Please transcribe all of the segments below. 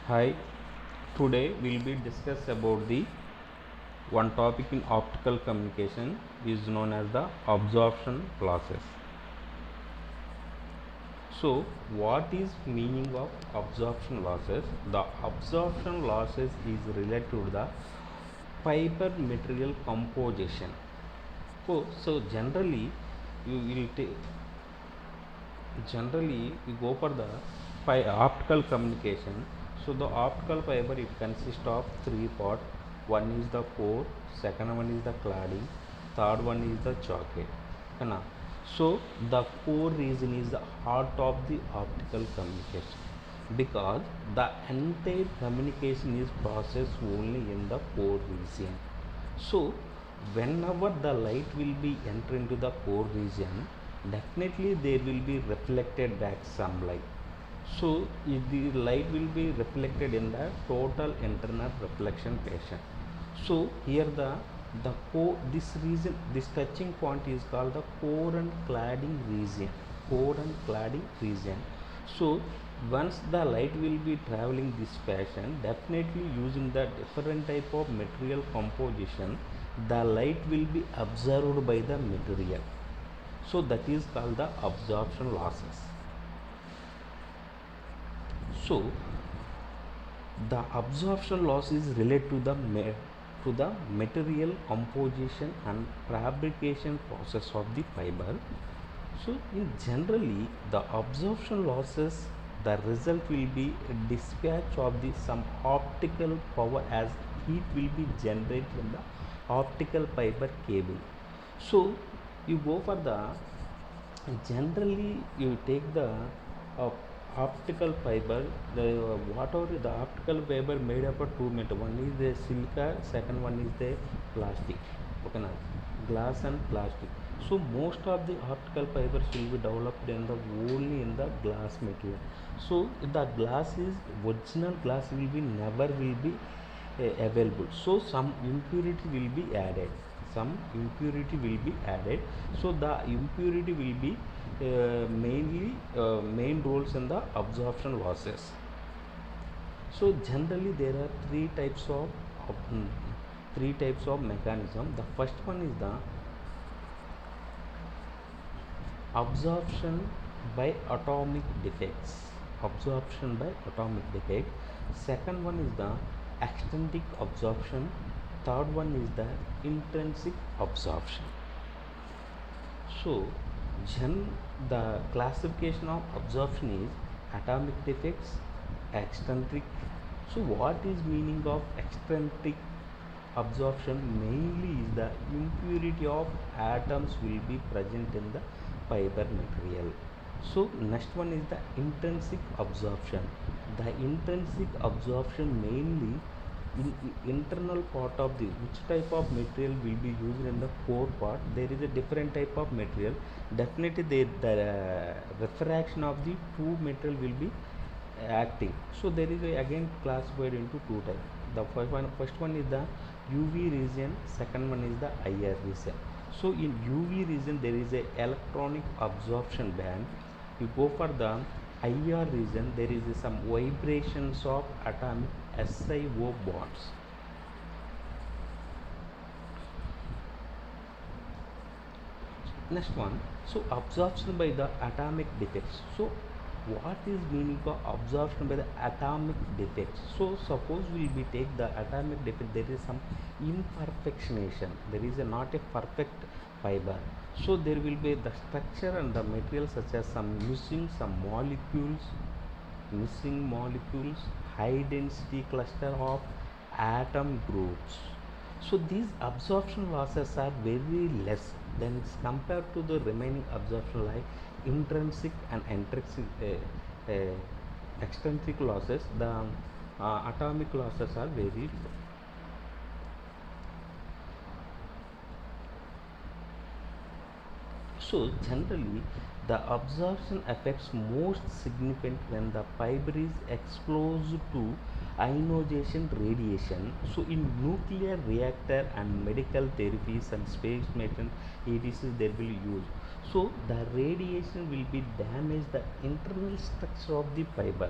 Hi, today we'll be discuss about the one topic in optical communication is known as the absorption losses. So, what is meaning of absorption losses? The absorption losses is related to the fiber material composition. So generally you will take generally we go for the optical communication. So the optical fiber, it consists of three parts. One is the core, second one is the cladding, third one is the socket. है ना? So the core region is the heart of the optical communication, because the entire communication is processed only in the core region. So whenever the light will be enter into the core region, definitely there will be reflected back some light. So if the light will be reflected in the total internal reflection pattern. So here the core, this region, this touching point is called the core and cladding region. Core and cladding region. So once the light will be traveling this fashion, definitely using the different type of material composition, the light will be absorbed by the material. So that is called the absorption losses. So the absorption loss is related to the material composition and fabrication process of the fiber. So in generally the absorption losses, the result will be dispatch of the some optical power as heat will be generated in the optical fiber cable. So you go for the generally you take the uh, optical fiber, the whatever the optical fiber made up of two metal. One is the silica, second one is the plastic. Okay now, glass and plastic. So most of the optical fibers will be developed in the only in the glass material. So the glass is original glass will be never will be available. So some impurity will be added, so the impurity will be mainly main roles in the absorption losses. So generally there are of three types of mechanism. The first one is the absorption by atomic defects. Second one is the extrinsic absorption. Third one is the intrinsic absorption. So the classification of absorption is atomic defects, extrinsic. So what is meaning of extrinsic absorption? Mainly is the impurity of atoms will be present in the fiber material. So next one is the intrinsic absorption. The intrinsic absorption mainly in internal part of the which type of material will be used in the core part. There is a different type of material. Definitely the refraction of the two material will be acting. So there is again classified into two types. The first one is the UV region, second one is the IR region. So in UV region there is a electronic absorption band. You go for the IR region, there is some vibrations of atomic SiO bonds. Next one, so absorption by the atomic defects. So what is meaning of absorption by the atomic defects? So suppose we take the atomic defect, there is some imperfectionation, there is not a perfect fiber. So there will be the structure and the material such as some missing molecules, high density cluster of atom groups. So these absorption losses are very less than it's compared to the remaining absorption like intrinsic and extrinsic losses. The atomic losses are very low. So generally the absorption affects most significant when the fiber is exposed to ionization radiation. So in nuclear reactor and medical therapies and space mission etc they will use. So the radiation will be damage the internal structure of the fiber.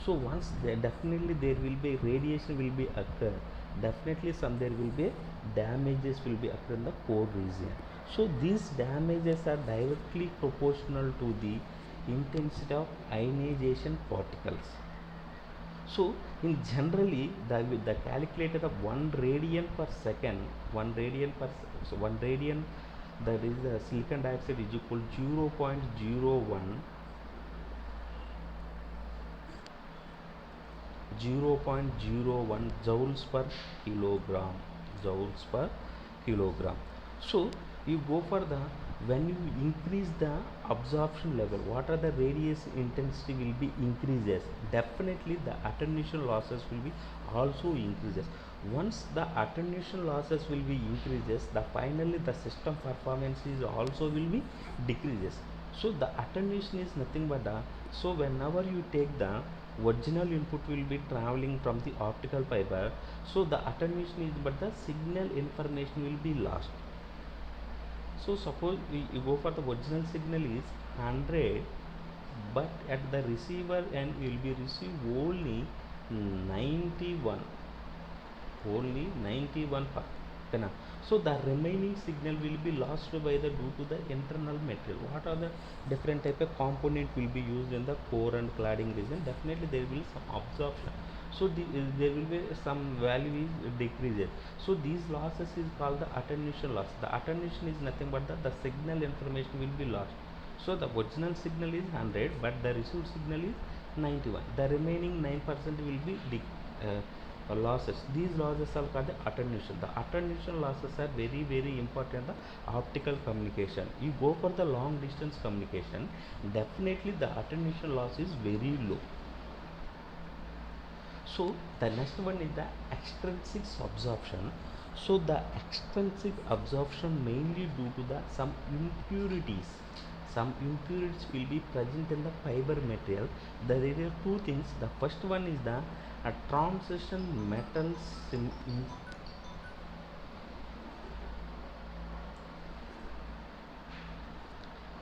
So once there, definitely there will be radiation will be occur, definitely some there will be damages will be occur in the core region. So these damages are directly proportional to the intensity of ionization particles. So in generally the calculator of 1 radian per second, 1 radian per so 1 radian, that is the silicon dioxide is equal 0.01 joules per kilogram, joules per kilogram. So you go for the, when you increase the absorption level, what are the radiation intensity will be increases, definitely the attenuation losses will be also increases. Once the attenuation losses will be increases, the finally the system performance is also will be decreases. So the attenuation is nothing but the, so whenever you take the original input will be traveling from the optical fiber, so the attenuation is but the signal information will be lost. So suppose you go for the original signal is 100, but at the receiver end you will be receive only 91, only 91 per, okay. So the remaining signal will be lost by the due to the internal material. What are the different type of component will be used in the core and cladding region, definitely there will be some absorption. So there will be some value is decreases. So these losses is called the attenuation loss. The attenuation is nothing but the signal information will be lost. So the original signal is 100, but the received signal is 91. The remaining 9% will be losses. These losses are called the attenuation. The attenuation losses are very very important in the optical communication. You go for the long distance communication, definitely the attenuation loss is very low. So the next one is the extrinsic absorption. So the extrinsic absorption mainly due to the some impurities. Some impurities will be present in the fiber material. There are two things. The first one is the transition metals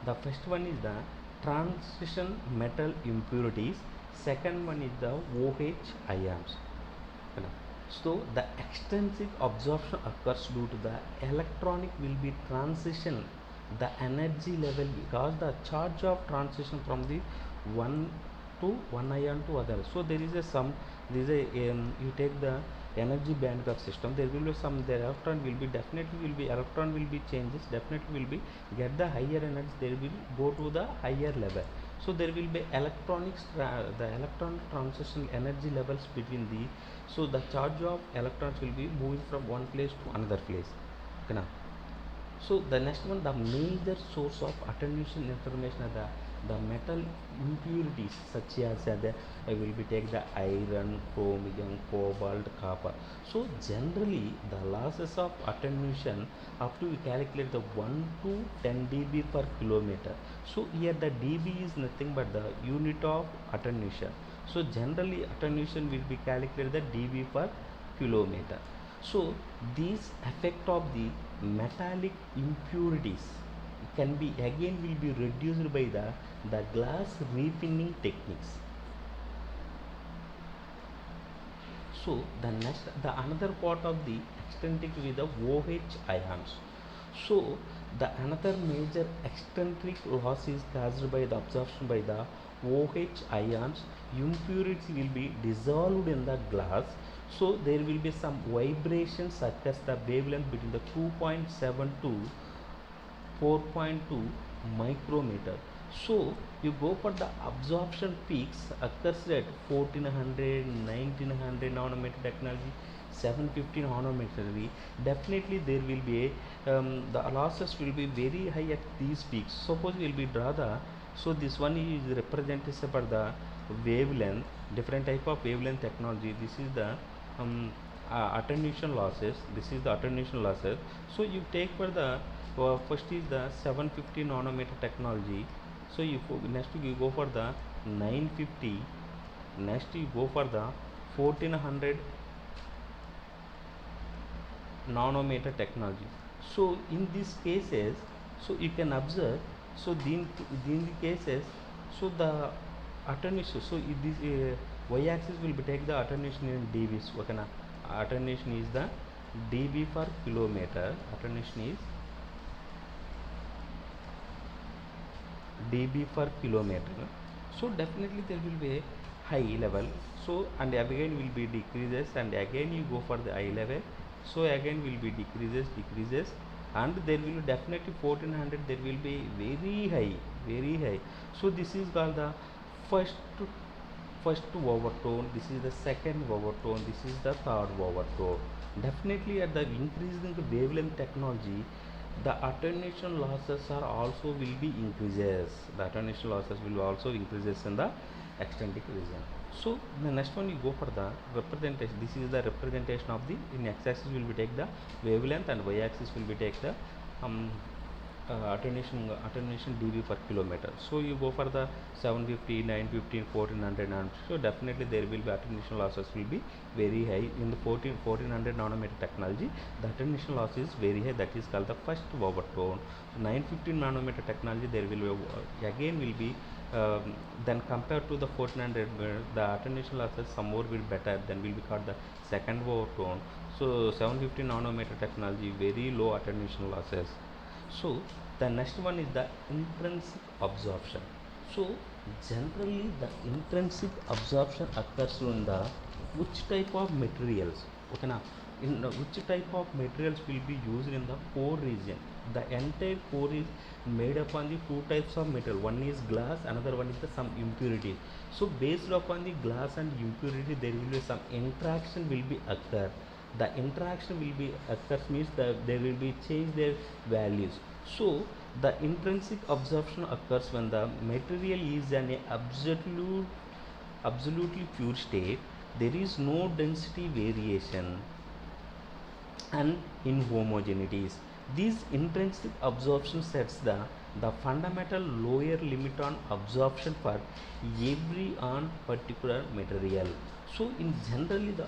the first one is the transition metal impurities. Second one is the OH ions. So the extensive absorption occurs due to the electronic will be transition the energy level, because the charge of transition from the one to one ion to other. So there is a some, there is a you take the energy band of system, there will be some, the electron will be definitely will be electron will be changes, definitely will be get the higher energy, they will go to the higher level. So there will be electronics the electron transition energy levels between the, so the charge of electrons will be moving from one place to another place, okay now. So the next one, the major source of attenuation information are the metal impurities such as I will be take the iron, chromium, cobalt, copper. So generally the losses of attenuation up to we calculate the 1 to 10 dB per kilometer. So here the dB is nothing but the unit of attenuation. So generally attenuation will be calculated the dB per kilometer. So these effect of the metallic impurities can be again will be reduced by the glass refining techniques. So the next, the another part of the eccentric with the OH ions. So the another major eccentric loss is caused by the absorption by the OH ions. Impurities will be dissolved in the glass. So there will be some vibrations such as the wavelength between the 2.7 to 4.2 micrometer. So you go for the absorption peaks occurs at 1400, 1900 nanometer technology, 750 nanometer. Definitely there will be the losses will be very high at these peaks. Suppose we will be draw the, so this one is represented for the wavelength, different type of wavelength technology. This is the attenuation losses, this is the attenuation losses. So you take for the first is the 750 nanometer technology. So you next you go for the 950, next you go for the 1400 nanometer technology. So in these cases, so you can observe, so in the cases, so the attenuation. So this y axis will be take the attenuation in dBs. Okay na, attenuation is the dB per kilometer. Attenuation is dB per kilometer. So definitely there will be a high level. So and again will be decreases, and again you go for the high level. So again will be decreases, and there will be definitely 1400. There will be very high, very high. So this is called the first first overtone. This is the second overtone. This is the third overtone. Definitely at the increasing the wavelength technology, the attenuation losses are also will be increases. The attenuation losses will also increases in the extrinsic region. So the next one you go for the representation. This is the representation of the, in x-axis will be take the wavelength, and y-axis will be take the attenuation dB per kilometer. So you go for the 750, 950, 1400, and so definitely there will be attenuation losses will be very high in the 1400 nanometer technology. The attenuation loss is very high. That is called the first overtone. 950 nanometer technology, there will be again will be then compared to the 1400, the attenuation losses some more will better, then will be called the second overtone. So 750 nanometer technology, very low attenuation losses. So the next one is the intrinsic absorption. So generally the intrinsic absorption occurs in the which type of materials. Okay now, in which type of materials will be used in the core region. The entire core is made upon the two types of metal. One is glass, another one is the some impurity. So based upon the glass and impurity, there will be some interaction will be occur. The interaction will be occurs means that there will be change their values. So the intrinsic absorption occurs when the material is an absolutely pure state. There is no density variation and inhomogeneities. These intrinsic absorption sets the fundamental lower limit on absorption for every on particular material. So in generally the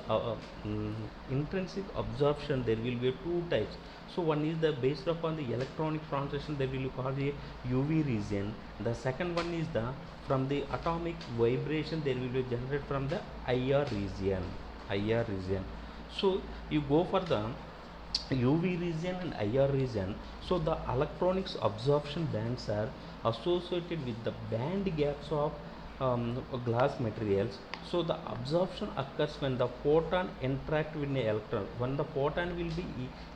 intrinsic absorption, there will be two types. So one is the based upon the electronic transition, there will be called a UV region. The second one is the from the atomic vibration, there will be generated from the IR region. IR region. So you go for the UV region and IR region. So the electronics absorption bands are associated with the band gaps of glass materials. So the absorption occurs when the photon interact with the electron. When the photon will be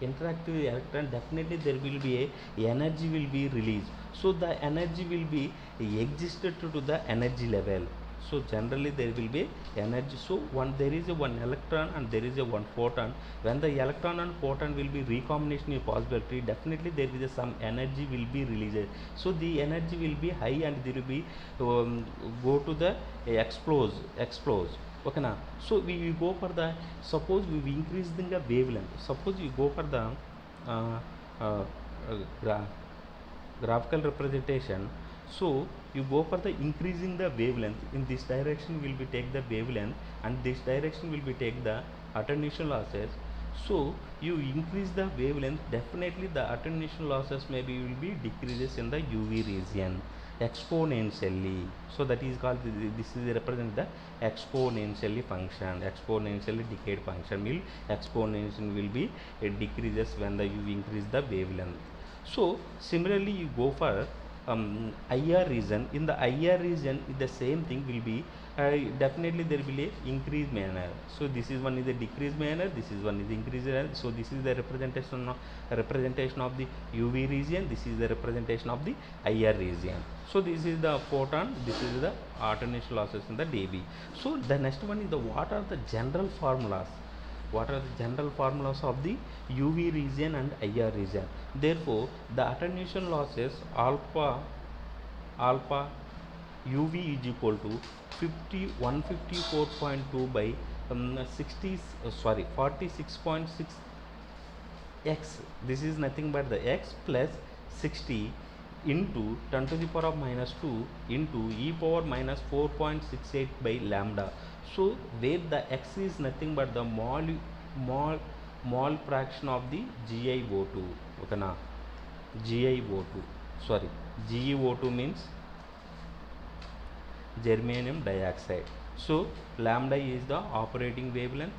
interact with the electron, definitely there will be a energy will be released. So the energy will be existed to the energy level. So generally there will be energy. So one there is a one electron and there is a one photon. When the electron and photon will be recombination in possibility, definitely there is a some energy will be released. So the energy will be high, and there will be go to the explode. Okay now, so we go for the, suppose we increase the wavelength. Suppose you go for the uh, uh, gra- graphical representation. So you go for the increasing the wavelength. In this direction will be take the wavelength, and this direction will be take the attenuation losses. So you increase the wavelength, definitely the attenuation losses maybe will be decreases in the UV region exponentially. So that is called, this is represent the exponentially function. Exponentially decayed function will, exponential will be, it decreases when the you increase the wavelength. So similarly you go for IR region. In the IR region, the same thing will be definitely there will be a increased manner. So this is one is the decreased manner, this is one is the increased manner. So this is the representation of the UV region, this is the representation of the IR region. So this is the photon, this is the attenuation losses in the dB. So the next one is the what are the general formulas. What are the general formulas of the UV region and IR region? Therefore, the attenuation losses alpha UV is equal to 154.2 by 46.6 x. This is nothing but the x plus 60 into 10 to the power of minus 2 into e power minus 4.68 by lambda. So where the x is nothing but the mole fraction of the GiO2. Okay na, GiO2, sorry, GeO2 means germanium dioxide. So lambda is the operating wavelength.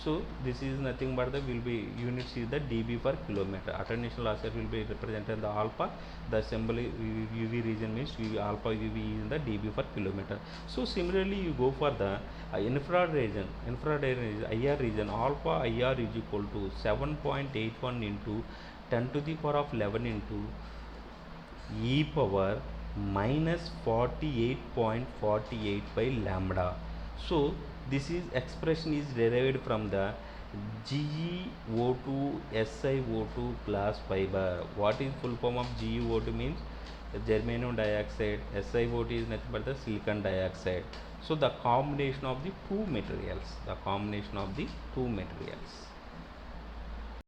So this is nothing but the will be units is the dB per kilometer. Attenuation losses will be represented the alpha. The symbol UV region means UV alpha UV is in the dB per kilometer. So similarly you go for the infrared region. Infrared region IR region, alpha IR is equal to 7.81 into 10 to the power of 11 into e power minus 48.48 by lambda. So this is expression is derived from the GeO2 SiO2 plus fiber. What is full form of GeO2 means germanium dioxide, SiO2 is nothing but the silicon dioxide. So the combination of the two materials,